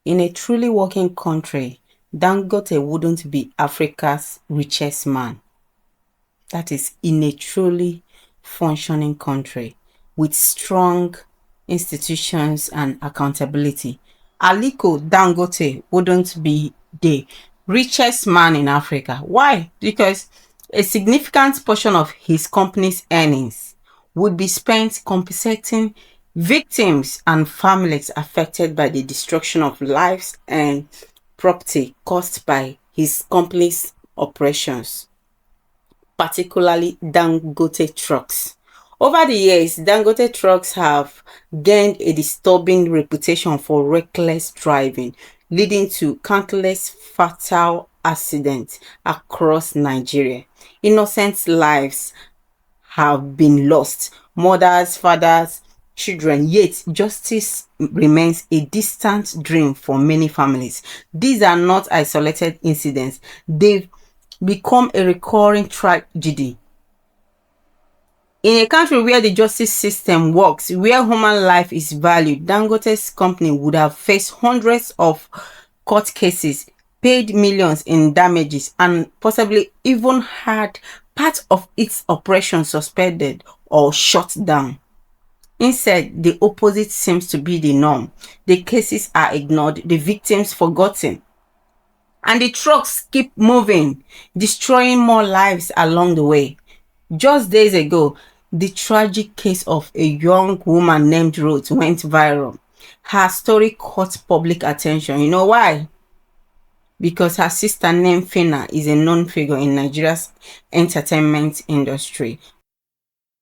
In a truly working country, Dangote wouldn't be Africa's richest man. That is, in a truly functioning country with strong institutions and accountability, Aliko Dangote wouldn't be the richest man in Africa. Why? Because a significant portion of his company's earnings would be spent compensating victims and families affected by the destruction of lives and property caused by his company's operations, particularly Dangote trucks. Over the years, Dangote trucks have gained a disturbing reputation for reckless driving, leading to countless fatal accidents across Nigeria. Innocent lives have been lost, mothers, fathers, children, yet justice remains a distant dream for many families. These are not isolated incidents, they've become a recurring tragedy. In a country where the justice system works, where human life is valued, Dangote's company would have faced hundreds of court cases, paid millions in damages, and possibly even had part of its operation suspended or shut down. Instead, the opposite seems to be the norm. The cases are ignored, the victims forgotten, and the trucks keep moving, destroying more lives along the way. Just days ago, the tragic case of a young woman named Ruth went viral. Her story caught public attention. You know why? Because her sister named Fina is a known figure in Nigeria's entertainment industry.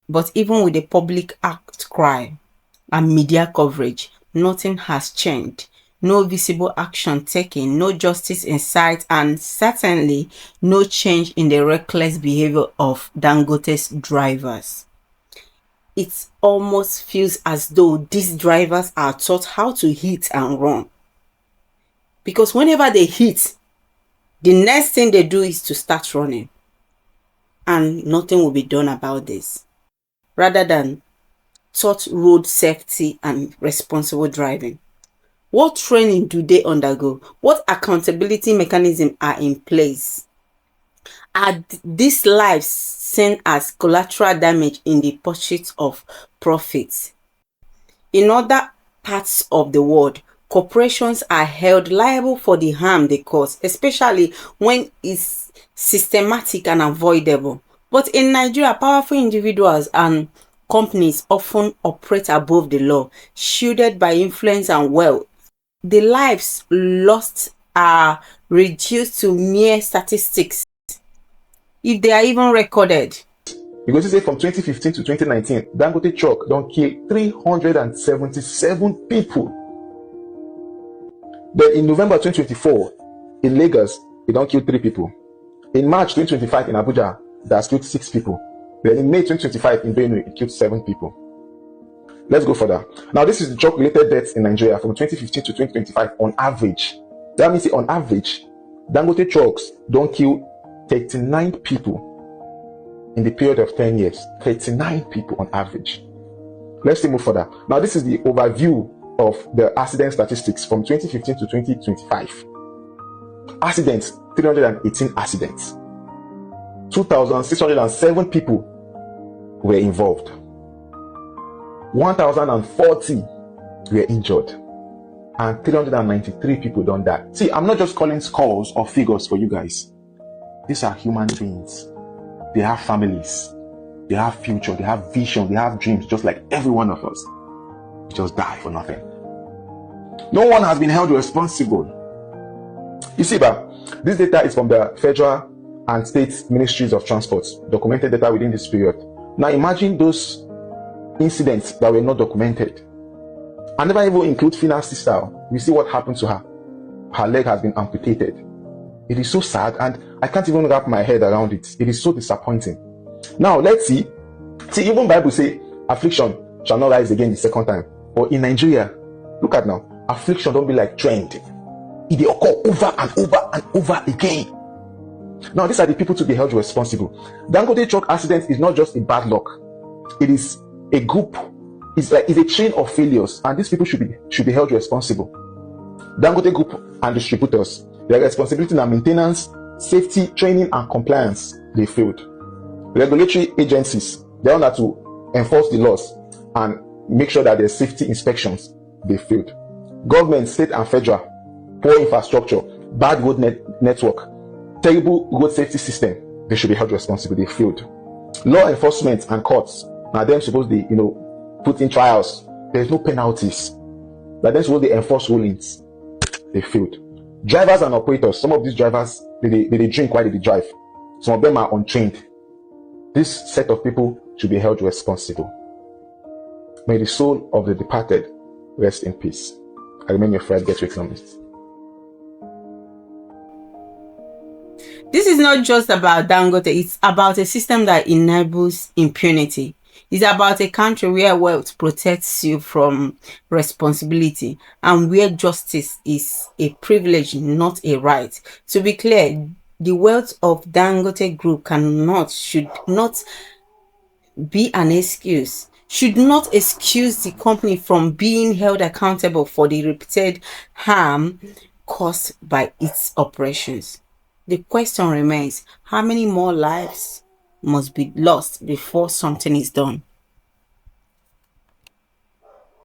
But even with the public outcry and media coverage, nothing has changed. No visible action taken, no justice in sight, and certainly no change in the reckless behavior of Dangote's drivers. It almost feels as though these drivers are taught how to hit and run. Because whenever they hit, the next thing they do is to start running. And nothing will be done about this. Rather than taught road safety and responsible driving. What training do they undergo? What accountability mechanisms are in place? Are these lives seen as collateral damage in the pursuit of profits? In other parts of the world, corporations are held liable for the harm they cause, especially when it's systematic and avoidable. But in Nigeria, powerful individuals and companies often operate above the law, shielded by influence and wealth. The lives lost are reduced to mere statistics, if they are even recorded. You go to say from 2015 to 2019, Dangote truck don't kill 377 people. Then in November 2024, in Lagos, it don't kill 3 people. In March 2025 in Abuja, that's killed 6 people. Then in May 2025 in Benue, it killed 7 people. Let's go further. Now, this is the truck-related deaths in Nigeria from 2015 to 2025 on average. That means on average, Dangote trucks don't kill 39 people in the period of 10 years. 39 people on average. Let's still move further. Now, this is the overview of the accident statistics from 2015 to 2025. Accidents, 318 accidents. 2,607 people were involved. 1,040 were injured. And 393 people don't die. See, I'm not just calling scores or figures for you guys. These are human beings. They have families. They have future. They have vision. They have dreams, just like every one of us. We just die for nothing. No one has been held responsible. You see, this data is from the federal and state ministries of transport, documented data within this period. Now imagine those incidents that were not documented. I never even include Fina's sister. We see what happened to her. Her leg has been amputated. It is so sad, and I can't even wrap my head around it. It is so disappointing. Now let's see. See, even Bible say affliction shall not rise again the second time. But in Nigeria, look at now, affliction don't be like trend. It dey occur over and over and over again. Now these are the people to be held responsible. Dangote truck accident is not just a bad luck. It is a group. It's a chain of failures, and these people should be held responsible. Dangote Group and distributors, their responsibility na maintenance, safety, training, and compliance, they failed. Regulatory agencies, they are to enforce the laws and make sure that there's safety inspections, they failed. Government, state and federal, poor infrastructure, bad road network, terrible road safety system, they should be held responsible, they failed. Law enforcement and courts, now them supposed to put in trials, there's no penalties. But then supposed to enforce rulings, they failed. Drivers and operators, some of these drivers, they drink while they drive. Some of them are untrained. This set of people should be held responsible. May the soul of the departed rest in peace. I remain your friend, Get Economist. This is not just about Dangote, it's about a system that enables impunity. It's about a country where wealth protects you from responsibility and where justice is a privilege, not a right. To be clear, the wealth of Dangote Group should not be an excuse, should not excuse the company from being held accountable for the repeated harm caused by its operations. The question remains, how many more lives must be lost before something is done?